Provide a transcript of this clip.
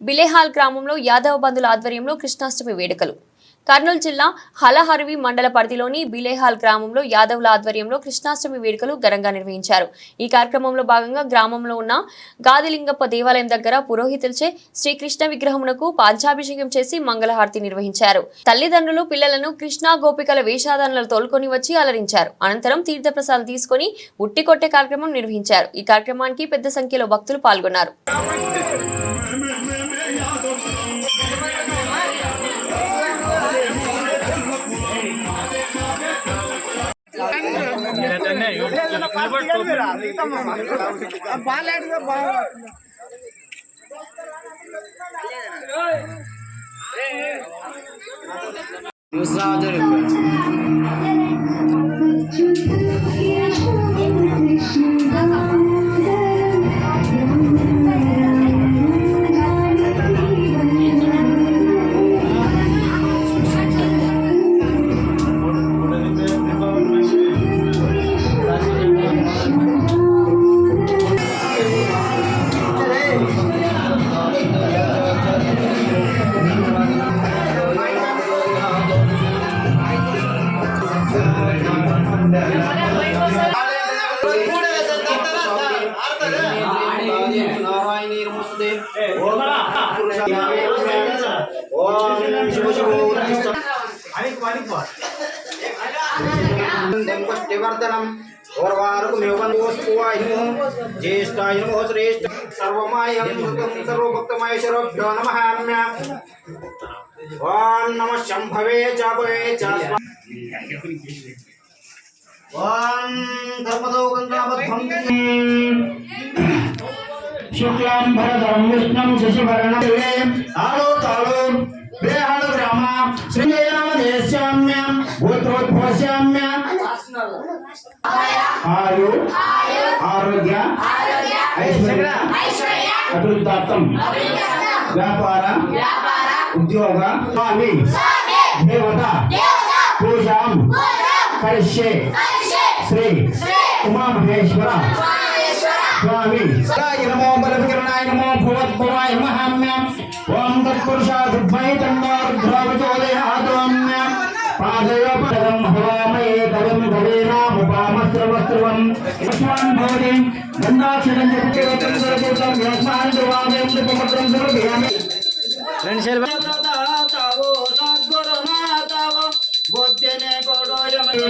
బిలేహాల్ గ్రామంలో యాదవ బంధుల ఆధ్వర్యంలో కృష్ణాష్టమి వేడుకలు. కర్నూలు జిల్లా హలహర్వి మండల పరిధిలోని బిలేహాల్ గ్రామంలో యాదవుల ఆధ్వర్యంలో కృష్ణాష్టమి వేడుకలు ఘనంగా నిర్వహించారు. ఈ కార్యక్రమంలో భాగంగా గ్రామంలో ఉన్న గాదిలింగప్ప దేవాలయం దగ్గర పురోహితులచే శ్రీకృష్ణ విగ్రహమునకు పంచాభిషేకం చేసి మంగళహారతి నిర్వహించారు. తల్లిదండ్రులు పిల్లలను కృష్ణ గోపికల వేషధారణలు తోలుకొని వచ్చి అలరించారు. అనంతరం తీర్థప్రసాదం తీసుకుని ఉట్టి కొట్టే కార్యక్రమం నిర్వహించారు. ఈ కార్యక్రమానికి పెద్ద సంఖ్యలో భక్తులు పాల్గొన్నారు. ओम नमः शंभवे चापवे चास्वा ओम धर्मदो गंगावद्धं शुक्लां भरधरं विष्णुं शशिवर्णं आलो तालो बेहाल ग्राम श्रीरामदेश्याम्यां गोत्रोद्भवस्याम्यां आयु आरोग्य ऐश्वर्य अभिवृद्धार्थं व्यापार उद्योग स्वामी देवता पूजां करिष्ये श्री उमा महेश्वर स्वामी नमो बलविकरणाय नमो भगवद्भवाय नमः ओम तत्पुरुषाय विद्महे तन्नो रुद्रः प्रचोदयात् पादयोपदं हवामहे तवं भवेनामुपामस्त्रवस्त्रवं यस्मान् भवति गन्धाक्षरं जपितं सर्वभूतं यस्मान् द्रवामें दीपमत्रं सर्वयामि तावो सद्गुरुनाथावो गोद्यने गोडोयमये